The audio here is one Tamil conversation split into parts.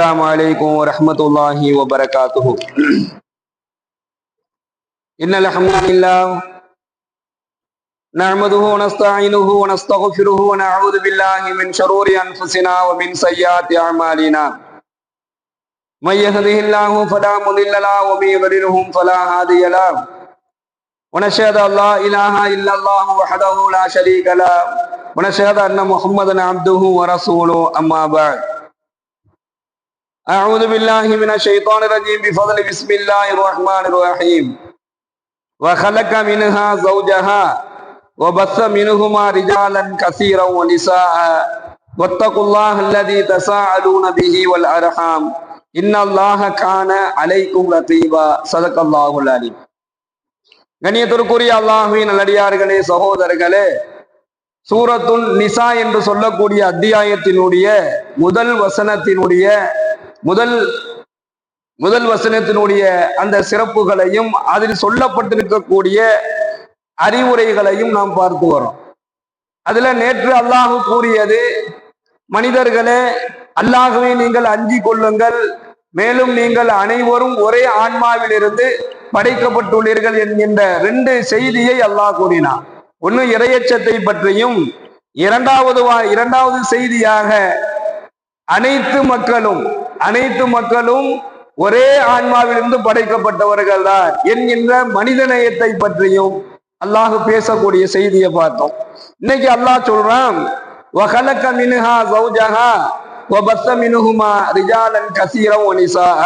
السلام عليكم ورحمة الله وبركاته. إن الحمد لله نحمده ونستعينه ونستغفره ونعوذ بالله من شرور أنفسنا ومن سيئات أعمالنا. من يهده الله فلا مضل له ومن يضلله فلا هادي له. ونشهد أن لا إله إلا الله وحده لا شريك له ونشهد أن محمدا عبده ورسوله. أما بعد. أعوذ بالله من الشيطان الرجيم بفضل بسم الله الرحمن الرحيم. وخلق منها زوجها وبث منهما رجالا كثيرا ونساء واتقوا الله الذي تساءلون به والأرحام إن الله كان عليكم رقيبا. صدق الله العليم. கண்ணியத்திற்குரிய அல்லாஹ்வின் நல்லடியார்களே, சகோதரர்களே, சூரத்துல் நிசா என்று சொல்லக்கூடிய அத்தியாயத்தினுடைய முதல் வசனத்தினுடைய அந்த சிறப்புகளையும் அதில் சொல்லப்பட்டிருக்கக்கூடிய அறிவுரைகளையும் நாம் பார்த்து வரோம். அதுல நேற்று அல்லாஹ் கூறியது, மனிதர்களே, அல்லாஹ்வை நீங்கள் அஞ்சிக் கொள்ளுங்கள், மேலும் நீங்கள் அனைவரும் ஒரே ஆன்மாவிலிருந்து படைக்கப்பட்டுள்ளீர்கள் என்கின்ற ரெண்டு செய்தியை அல்லாஹ் கூறினார். ஒன்னு இறையச்சத்தை பற்றியும், இரண்டாவது செய்தியாக அனைத்து மக்களும் ஒரே ஆன்மாவிலிருந்து படைக்கப்பட்டவர்கள் தான் என்கின்ற மனிதநேயத்தை பற்றியும் அல்லாஹ் பேசக்கூடிய செய்தியை பார்த்தோம். இன்னைக்கு அல்லாஹ் சொல்றான், வஹலக மின்ஹா ஸௌஜஹா வபஸ்ஸ மின்ஹுமா ரிஜாலன் கஸீரன் வநிசாஅ.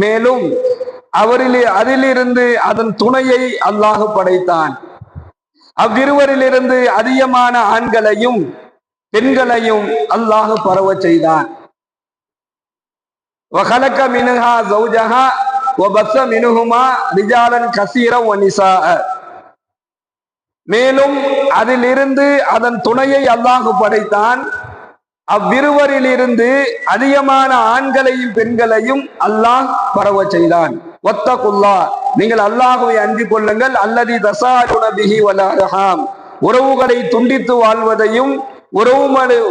மேலும் அதிலிருந்து அதன் துணையை அல்லாஹ் படைத்தான். அவ்விருவரிலிருந்து அதிகமான ஆண்களையும் பெண்களையும் அல்லாஹ் பரவ செய்தான். வஹலக மின்ஹா ஸௌஜஹா வபஸ்ஸ மின்ஹுமா ரிஜாலன் கஸீரன் வநிசாஅ. மேலும் அதிலிருந்து அதன் துணையை அல்லாஹ் படைத்தான். அவ்விருவரிலிருந்து அதிகமான ஆண்களையும் பெண்களையும் அல்லாஹ் பரவ செய்தான். வத்தகுல்லாஹ், நீங்கள் அல்லாஹ்வை அஞ்சிக் கொள்ளுங்கள். அல்லதி தஸாலுன பிஹி வல் அர்ஹாம், உறவுகளை துண்டித்து வாழ்வதையும்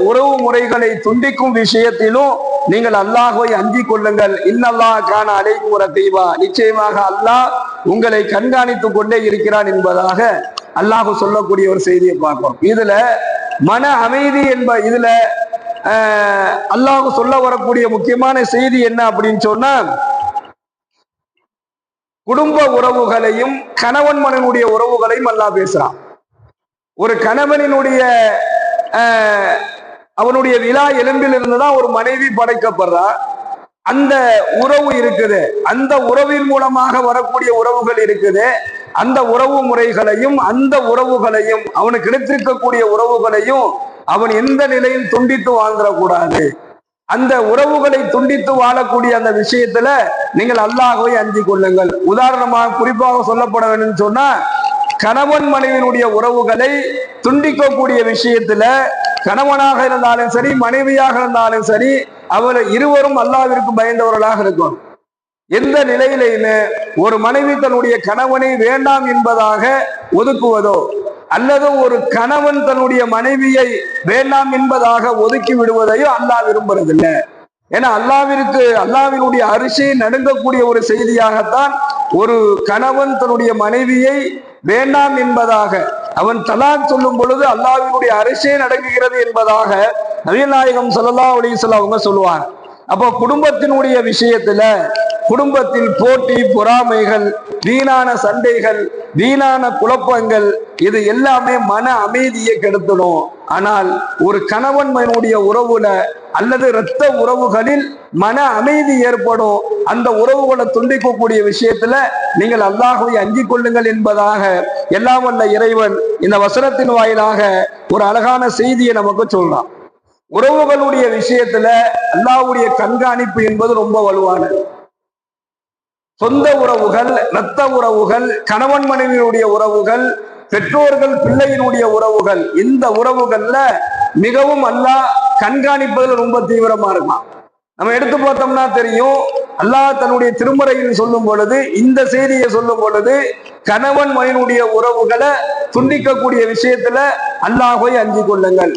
உறவு முறைகளை துண்டிக்கும் விஷயத்திலும் நீங்கள் அல்லாஹ்வை அஞ்சிக் கொள்ளுங்கள். இன்னல்லாஹ் கான அலைக்கும் ரகீபா, நிச்சயமாக அல்லாஹ் உங்களை கண்காணித்துக் கொண்டே இருக்கிறான் என்பதாக அல்லாஹ் சொல்லக்கூடிய ஒரு செய்தியை பார்க்கிறோம். இதுல மன அமைதி இதுல அல்லாஹ் சொல்ல வரக்கூடிய முக்கியமான செய்தி என்ன அப்படின்னு சொன்னா, குடும்ப உறவுகளையும் கணவன் மனைவியுடைய உறவுகளையும் அல்லாஹ் பேசுறான். ஒரு கணவனினுடைய அவனுடைய விழா எலும்பில் இருந்துதான் ஒரு மனைவி படைக்கப்படுறா. அந்த உறவு இருக்குது, அந்த உறவின் மூலமாக வரக்கூடிய உறவுகள் இருக்குது. அந்த உறவு முறைகளையும் அந்த உறவுகளையும் அவனுக்கு கிடைத்திருக்கக்கூடிய உறவுகளையும் அவன் எந்த நிலையில் துண்டித்து வாழ்ந்துடக்கூடாது. அந்த உறவுகளை துண்டித்து வாழக்கூடிய அந்த விஷயத்துல நீங்கள் அல்லாஹ்வை அஞ்சிக் கொள்ளுங்கள். உதாரணமாக குறிப்பாக சொல்லப்பட வேண்டும் சொன்னா, கணவன் மனைவியினுடைய உறவுகளை துண்டிக்கக்கூடிய விஷயத்துல கணவனாக இருந்தாலும் சரி மனைவியாக இருந்தாலும் சரி அவர் இருவரும் அல்லாஹ்விற்கு பயந்தவர்களாக இருக்கணும். எந்த நிலையிலுமே ஒரு மனைவி தன்னுடைய கணவனை வேண்டாம் என்பதாக ஒதுக்குவதோ அல்லது ஒரு கணவன் தன்னுடைய மனைவியை வேண்டாம் என்பதாக ஒதுக்கி விடுவதையோ அல்லாஹ் விரும்புறதில்லை. ஏன்னா அல்லாஹ்வினுடைய அரிசி நடுங்கக்கூடிய ஒரு செய்தியாகத்தான் ஒரு கணவன் தன்னுடைய மனைவியை வேண்டாம் என்பதாக அவன் தலாக் சொல்லும் பொழுது அல்லாஹ்வினுடைய அரிசியே நடுங்குகிறது என்பதாக நபிகள் நாயகம் ஸல்லல்லாஹு அலைஹி வஸல்லம் அவங்க சொல்லுவாங்க. அப்போ குடும்பத்தினுடைய விஷயத்துல குடும்பத்தில் போட்டி பொறாமைகள், வீணான சண்டைகள், வீணான குழப்பங்கள், இது எல்லாமே மன அமைதியை கெடுத்துடும். ஆனால் ஒரு கணவன் மனைவியுடைய உறவுல அல்லது இரத்த உறவுகளில் மன அமைதி ஏற்படும். அந்த உறவுகளை துண்டிக்கக்கூடிய விஷயத்துல நீங்கள் அல்லாஹ்வை அஞ்சிக் கொள்ளுங்கள் என்பதாக எல்லாம் வல்ல இறைவன் இந்த வசனத்தின் வாயிலாக ஒரு அழகான செய்தியை நமக்கு சொல்றான். உறவுகளுடைய விஷயத்துல அல்லாஹ்வுடைய கண்காணிப்பு என்பது ரொம்ப வலுவானது. சொந்த உறவுகள், இரத்த உறவுகள், கணவன் மனைவியுடைய உறவுகள், பெற்றோர்கள் பிள்ளையினுடைய உறவுகள், இந்த உறவுகள்ல மிகவும் அல்லாஹ் கண்காணிப்பதில் ரொம்ப தீவிரமா இருக்கான். நம்ம எடுத்து பார்த்தோம்னா தெரியும், அல்லாஹ் தன்னுடைய திருமறையில் சொல்லும் பொழுது, இந்த செய்தியை சொல்லும் பொழுது, கணவன் மனைவியுடைய உறவுகளை துண்டிக்கக்கூடிய விஷயத்துல அல்லாஹ்வை அஞ்சிக் கொள்ளுங்கள்.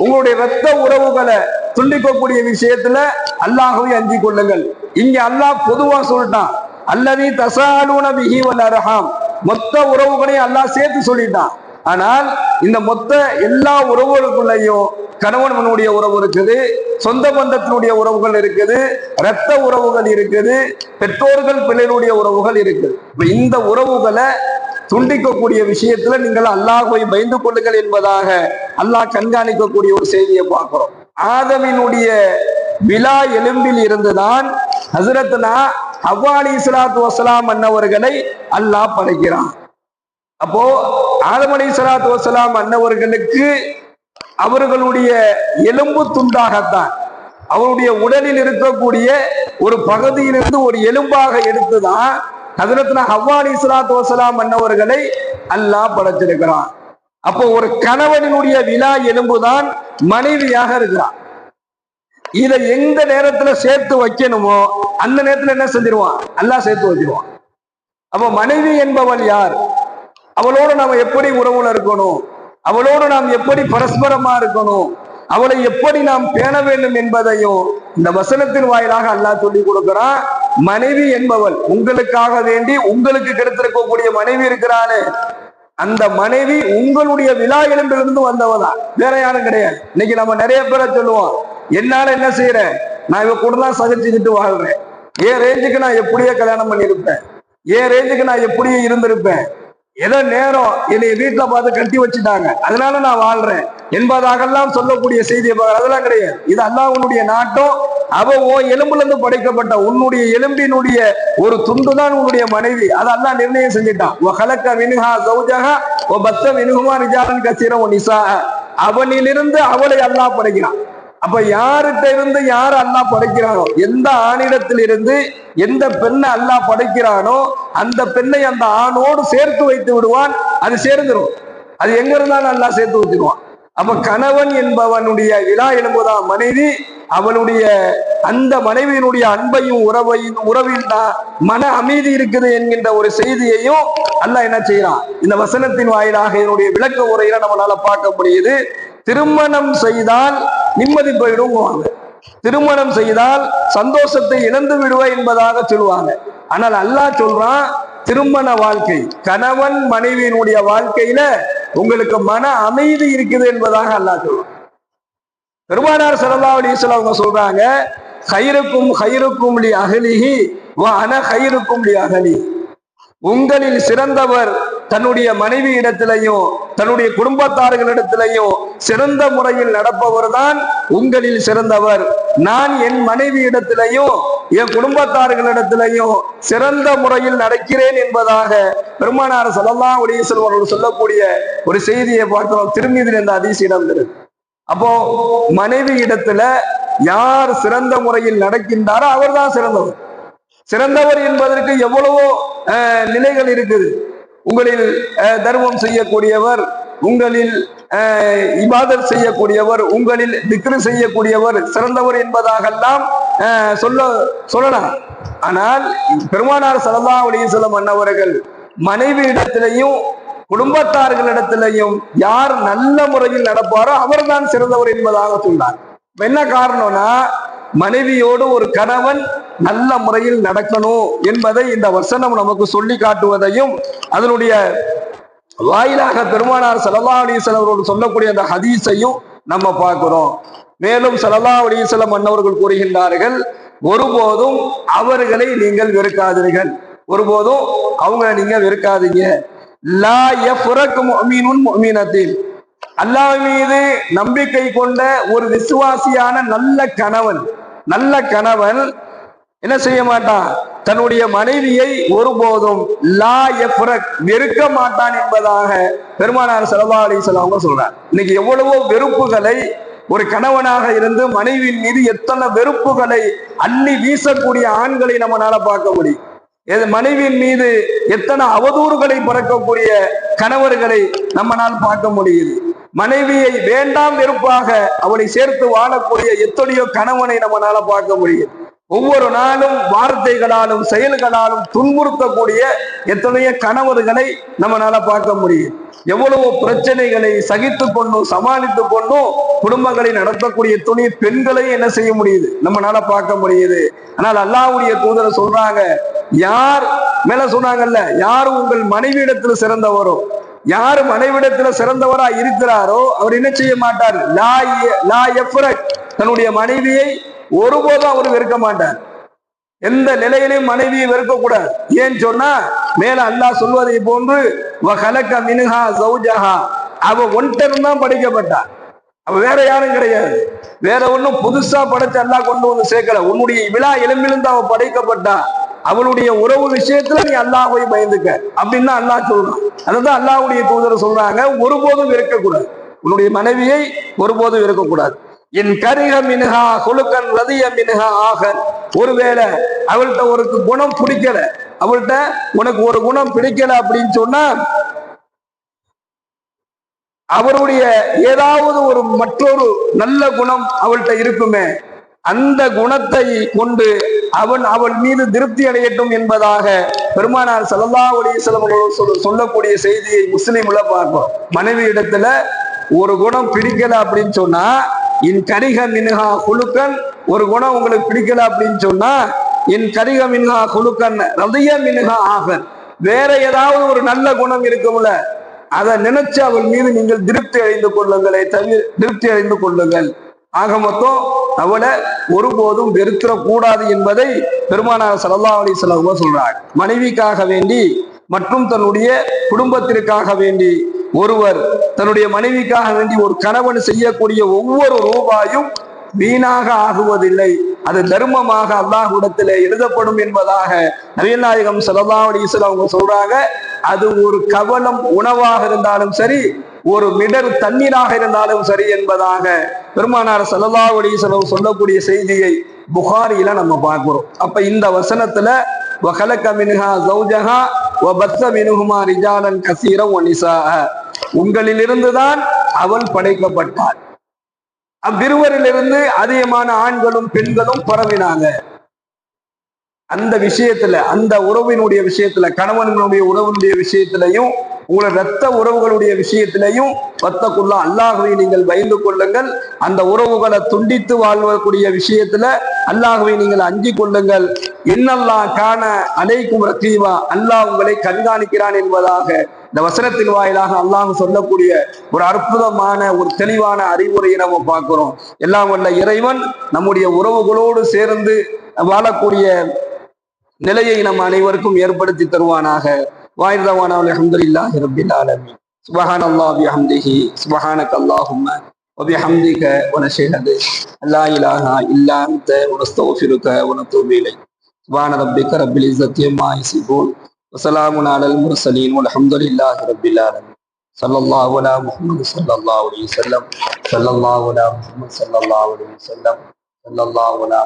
உங்களுடைய இரத்த உறவுகளை துண்டிக்கக்கூடிய விஷயத்துல அல்லாஹ்வை அஞ்சிக் கொள்ளுங்கள். இங்க அல்லாஹ் பொதுவா சொல்லிட்டான், அல்லதி தசாலூன பிஹி வல் அர்ஹாம், மொத்த உறவுகளையும் அல்லாஹ் சேர்த்து சொல்லிட்டான். ஆனால் இந்த மொத்த எல்லா உறவுகளுக்குள்ளேயும் கணவனுடைய உறவு இருக்குது, சொந்த பந்தத்தினுடைய உறவுகள் இருக்குது, இரத்த உறவுகள் இருக்குது, பெற்றோர்கள் பிள்ளைகளுடைய உறவுகள் இருக்குது. இந்த உறவுகளை துண்டிக்கக்கூடிய விஷயத்துல நீங்கள் அல்லாஹ்வை பயந்து கொள்ளுங்கள் என்பதாக அல்லாஹ் கண்காணிக்கக்கூடிய ஒரு செய்தியை பார்க்கிறோம். ஆதமினுடைய விலா எலும்பில் இருந்துதான் ஹஸரத்னா ஹவ்வா அலைஹிஸ்ஸலாத்து வஸ்ஸலாம் அன்னவர்களை அல்லாஹ் படைக்கிறான். அப்போ ஆதம் அலைஹிஸ்ஸலாத்து வஸ்ஸலாம் அன்னவர்களுக்கு அவர்களுடைய எலும்பு துண்டாகத்தான், அவருடைய உடலில் இருக்கக்கூடிய ஒரு பகுதியிலிருந்து ஒரு எலும்பாக எடுத்துதான் ஹஸரத்னா ஹவ்வா அலைஹிஸ்ஸலாத்து வஸ்ஸலாம் அன்னவர்களை அல்லாஹ் படைச்சிருக்கிறான். அப்போ ஒரு கணவனினுடைய விலா எலும்புதான் மனைவியாக இருக்கிறான். இதை எந்த நேரத்துல சேர்த்து வைக்கணுமோ அந்த நேரத்துல என்ன செஞ்சிருவான், அல்லாஹ் சேர்த்து வச்சிருவான். அப்போ மனைவி என்பவள் யார், அவளோடு நாம் எப்படி உறவுல இருக்கணும், அவளோடு நாம் எப்படி பரஸ்பரமா இருக்கணும், அவளை எப்படி நாம் பேண வேண்டும் என்பதையும் இந்த வசனத்தின் வாயிலாக அல்லாஹ் சொல்லி கொடுக்கிறான். மனைவி என்பவள் உங்களுக்காக வேண்டி உங்களுக்கு கிடைத்திருக்கக்கூடிய மனைவி இருக்கிறானே, அந்த மனைவி உங்களுடைய விலா எலும்பிலிருந்து வந்தவதான், வேற யாரும் கிடையாது. இன்னைக்கு நம்ம நிறைய பேரை சொல்லுவோம், என்னால என்ன செய்யறேன், நான் இவ கூட தான் சகிச்சுக்கிட்டு வாழ்றேன், என் ரேஞ்சுக்கு நான் எப்படியே கல்யாணம் பண்ணியிருப்பேன், என் ரேஞ்சுக்கு நான் எப்படியே இருந்திருப்பேன், ஏதோ நேரம் என்னை வீட்டுல பார்த்து கட்டி வச்சுட்டாங்க அதனால நான் வாழ்றேன் என்பதாகலாம் சொல்லக்கூடிய செய்தியை அதெல்லாம் கிடையாது. இது அல்லாஹ்வுடைய நாட்டம். அவ எலும்புல இருந்து படைக்கப்பட்ட உன்னுடைய எலும்பினுடைய ஒரு துண்டு தான் உன்னுடைய மனைவி. அதை அல்லாஹ் நிர்ணயம் செஞ்சுட்டான். அவனிலிருந்து அவளை அல்லாஹ் படைக்கிறான். அப்ப யார்கிட்ட இருந்து யார் அல்லாஹ் படைக்கிறானோ, எந்த ஆணிடத்தில் இருந்து எந்த பெண்ணை அல்லாஹ் படைக்கிறானோ அந்த பெண்ணை அந்த ஆணோடு சேர்த்து வைத்து விடுவான். அது சேர்ந்துடும். அது எங்க இருந்தாலும் அல்லாஹ் சேர்த்து வச்சிருவான். அப்ப கணவன் என்பவனுடைய விலா எலும்புதான் மனைவி. அவனுடைய அந்த மனைவியினுடைய அன்பையும் உறவில் தான் மன அமைதி இருக்குது என்கின்ற ஒரு செய்தியையும் அல்லாஹ் என்ன செய்யறான், இந்த வசனத்தின் வாயிலாக என்னுடைய விளக்க உரையில நம்மளால பார்க்க முடியுது. திருமணம் செய்தால் நிம்மதி போயிடுவாங்க, திருமணம் செய்தால் சந்தோஷத்தை இழந்து விடுவ என்பதாக சொல்லுவாங்க. ஆனால் அல்லாஹ் சொல்றான், திருமண வாழ்க்கை கணவன் மனைவியினுடைய வாழ்க்கையில உங்களுக்கு மன அமைதி இருக்குது என்பதாக அல்லாஹ் சொல்றான். பெருமானார் ஸல்லல்லாஹு அலைஹி வஸல்லம் அவங்க சொல்றாங்க, கைருக்கும் கைருக்கும் லி அஹ்லிஹி வ அன கைருக்கும் லி அஹ்லி. உங்களில் சிறந்தவர் தன்னுடைய மனைவி இடத்திலையும் தன்னுடைய குடும்பத்தார்களிடத்திலையும் சிறந்த முறையில் நடப்பவர் தான் உங்களில் சிறந்தவர். நான் என் மனைவி இடத்திலையும் என் குடும்பத்தார்களிடத்திலையும் சிறந்த முறையில் நடக்கிறேன் என்பதாக பெருமானார் ஸல்லல்லாஹு அலைஹி வஸல்லம் அவர்கள் சொல்லக்கூடிய ஒரு செய்தியை பார்க்கிறோம். திருமீதில் இந்த ஹதீஸ் இடம்பெறுது. அப்போ மனைவி இடத்துல யார் சிறந்த முறையில் நடக்கின்றாரோ அவர் தான் சிறந்தவர். சிறந்தவர் என்பதற்கு எவ்வளவோ நிலைகள் இருக்குது. உங்களில் தர்மம் செய்யக்கூடியவர், உங்களில் இபாதத் செய்யக்கூடியவர், உங்களில் திக்ரு செய்யக்கூடியவர் சிறந்தவர் என்பதாகலாம் சொல்லலாம். ஆனால் பெருமானார் ஸல்லல்லாஹு அலைஹி வஸல்லம் அன்னவர்கள் மனைவி இடத்திலையும் குடும்பத்தார்களிடத்திலையும் யார் நல்ல முறையில் நடப்பாரோ அவர் தான் சிறந்தவர் என்பதாக சொன்னார். என்ன காரணம்னா, மனைவியோடு ஒரு கணவன் நல்ல முறையில் நடக்கணும் என்பதை இந்த வசனம் நமக்கு சொல்லி காட்டுவதையும் அதனுடைய வாயிலாக பெருமானார் ஸல்லல்லாஹு அலைஹி வஸல்லம் அவர்கள் சொல்லக்கூடிய அந்த ஹதீஸையும் நம்ம பார்க்கிறோம். மேலும் ஸல்லல்லாஹு அலைஹி வஸல்லம் அன்னவர்கள் கூறுகின்றார்கள், ஒருபோதும் அவர்களை நீங்கள் வெறுக்காதீர்கள், ஒருபோதும் அவங்களை நீங்க வெறுக்காதீங்க. லா யஃப்ரக் முஃமினுன் முஃமினத்தின், அல்லாஹ் மீது நம்பிக்கை கொண்ட ஒரு விசுவாசியான நல்ல கணவன் என்ன செய்ய மாட்டான், தன்னுடைய மனைவியை ஒருபோதும் லா யஃப்ரக் வெறுக்க மாட்டான் என்பதாக பெருமானார் ஸல்லல்லாஹு அலைஹி வஸல்லம் அவங்க சொல்றாங்க. இன்னைக்கு எவ்வளவோ வெறுப்புகளை ஒரு கணவனாக இருந்து மனைவியின் மீது எத்தனை வெறுப்புகளை அள்ளி வீசக்கூடிய ஆண்களை நம்மளால பார்க்க முடியும். மனைவியின் மீது எத்தனை அவதூறுகளை பறக்கக்கூடிய கணவர்களை நம்மளால் பார்க்க முடியுது. மனைவியை வேண்டாம் வெறுப்பாக அவளை சேர்த்து வாழக்கூடிய எத்தனையோ கணவனை நம்மளால பார்க்க முடியுது. ஒவ்வொரு நாளும் வார்த்தைகளாலும் செயல்களாலும் துன்புறுத்தக்கூடிய எத்தனையோ கணவர்களை நம்மளால பார்க்க முடியும். எவ்வளவு பிரச்சனைகளை சகித்து கொண்டும் சமாளித்து கொண்டும் குடும்பங்களை நடத்தக்கூடிய துணை பெண்களை என்ன செய்ய முடியுது, நம்மளால பார்க்க முடியுது. ஆனால் அல்லாஹ்வுடைய தூதர் சொல்றாங்க, யார் மேல சொன்னாங்கல்ல, யார் உங்கள் மனைவியிடத்துல சிறந்தவரோ, யார் மனைவிடத்துல சிறந்தவரா இருக்கிறாரோ அவர் என்ன செய்ய மாட்டார், தன்னுடைய மனைவியை ஒருபோதும் அவர் வெறுக்க மாட்டார். எந்த நிலையிலையும் மனைவியை வெறுக்க கூடாது. ஏன் சொன்னா மேல அல்லாஹ் சொல்வதை போன்று அவ ஒன்றிடம் தான் படைக்கப்பட்டார், அவ வேற யாரும் கிடையாது. வேற ஒன்னும் புதுசா படைச்சு அல்லாஹ் கொண்டு வந்து சேர்க்கல. உன்னுடைய விழா எலும்பிலிருந்து அவ படைக்கப்பட்டா, அவளுடைய உறவு விஷயத்துல நீ அல்லாஹ்வை பயந்துக்க அப்படின்னு தான் அல்லாஹ் சொல்றான். அதுதான் அல்லாஹ்வுடைய தூதர் சொல்றாங்க, ஒருபோதும் வெறுக்கக்கூடாது, உன்னுடைய மனைவியை ஒருபோதும் வெறுக்கக்கூடாது. என் கரிக மின்ஹா கொழுக்கன் ரதிய மின்ஹா ஆக, ஒருவேளை அவள்கிட்ட ஒரு குணம் பிடிக்கல, அவள்கிட்ட உனக்கு ஒரு குணம் பிடிக்கல அப்படின்னு சொன்னா, அவருடைய ஏதாவது ஒரு மற்றொரு நல்ல குணம் அவள்கிட்ட இருக்குமே, அந்த குணத்தை கொண்டு அவள் மீது திருப்தி அடையட்டும் என்பதாக பெருமானார் ஸல்லல்லாஹு அலைஹி வஸல்லம் சொல்லக்கூடிய செய்தியை முஸ்லிம்ல பார்ப்போம். மனைவி இடத்துல ஒரு குணம் பிடிக்கல அப்படின்னு சொன்னா, என் கரிக மின்ஹா குலுக்கன், ஒரு குணம் உங்களுக்கு பிடிக்கல அப்படின்னு சொன்னா, என் கரிக மின்ஹா குலுக்கன் ரதிய மின்ஹா ஆகன், வேற ஏதாவது ஒரு நல்ல குணம் இருக்கும்ல, அதை நினைச்சு அவள் மீது நீங்கள் திருப்தி அடைந்து கொள்ளுங்களே தவிர திருப்தி அடைந்து கொள்ளுங்கள். ஆக மொத்தம் அவளை ஒருபோதும் வெறுத்திர கூடாது என்பதை பெருமானார் ஸல்லல்லாஹு அலைஹி வஸல்லம் சொல்றாங்க. மனைவிக்காக வேண்டி மற்றும் தன்னுடைய குடும்பத்திற்காக வேண்டி ஒருவர் தன்னுடைய மனைவிக்காக வேண்டி ஒரு கணவன் செய்யக்கூடிய ஒவ்வொரு ரூபாயும் வீணாக ஆகுவதில்லை, அது தர்மமாக அல்லாஹ்விடத்திலே எழுதப்படும் என்பதாக நபிகள் நாயகம் ஸல்லல்லாஹு அலைஹி வஸல்லம் அவங்க சொல்றாங்க. அது ஒரு கவலம் உணவாக இருந்தாலும் சரி, ஒரு மிடர் தண்ணீராக இருந்தாலும் சரி என்பதாக பெருமானார் ஸல்லல்லாஹு அலைஹி வஸல்லம் சொல்லக்கூடிய செய்தியை புகாரியில நம்ம பார்க்கிறோம். அப்ப இந்த வசனத்துல வகலக மின்ஹா ஜௌஜஹா வபஸ்ஸ மின்ஹுமா ரிஜாலன் கஸீரன் வநிசாஅ, உங்களிலிருந்துதான் அவள் படைக்கப்பட்டாள், அவ்விருவரிலிருந்து அதிகமான ஆண்களும் பெண்களும் பரவினாங்க. அந்த விஷயத்துல, அந்த உறவினுடைய விஷயத்துல, கணவனுடைய உறவினுடைய விஷயத்திலையும் உங்களோட இரத்த உறவுகளுடைய விஷயத்திலையும் வத்தக்குள்ள அல்லாஹ்வை நீங்கள் பயந்து கொள்ளுங்கள். அந்த உறவுகளை துண்டித்து வாழ்வக்கூடிய விஷயத்துல அல்லாஹ்வை நீங்கள் அஞ்சி கொள்ளுங்கள். இன்னல்லாஹ் கான அலைக்கும் ரகீபா, அல்லாஹ் உங்களை கண்காணிக்கிறான் என்பதாக இந்த வசனத்தின் வாயிலாக அல்லாஹ் சொல்லக்கூடிய ஒரு அற்புதமான ஒரு தெளிவான அறிவுரையை நம்ம பார்க்கிறோம். எல்லாம் வல்ல இறைவன் நம்முடைய உறவுகளோடு சேர்ந்து வாழக்கூடிய நிலையை நம் அனைவருக்கும் ஏற்படுத்தி தருவானாக. வாயிர்தவானா அல்ஹம்துலில்லாஹி ரப்பில் ஆலமீன். சுப்ஹானல்லாஹி வபிஹம்திஹி சுப்ஹானக அல்லாஹும்ம வபிஹம்திக வனஷ்ஹது அல்லா இலாஹா இல்லா அன்த வனஸ்தக்ஃபிருக வனதூபு இலைக். சுப்ஹான ரப்பிக ரப்பில் இஸ்ஸத்தி அம்மா யசிஃபூன் வஸலாமுன் அலல் முர்ஸலீன் வல்ஹம்துலில்லாஹி ரப்பில் ஆலமீன். ஸல்லல்லாஹு அலா முஹம்மது ஸல்லல்லாஹு அலைஹி வஸல்லம் ஸல்லல்லாஹு அலா முஹம்மது ஸல்லல்லாஹு அலைஹி வஸல்லம் ஸல்லல்லாஹு அலா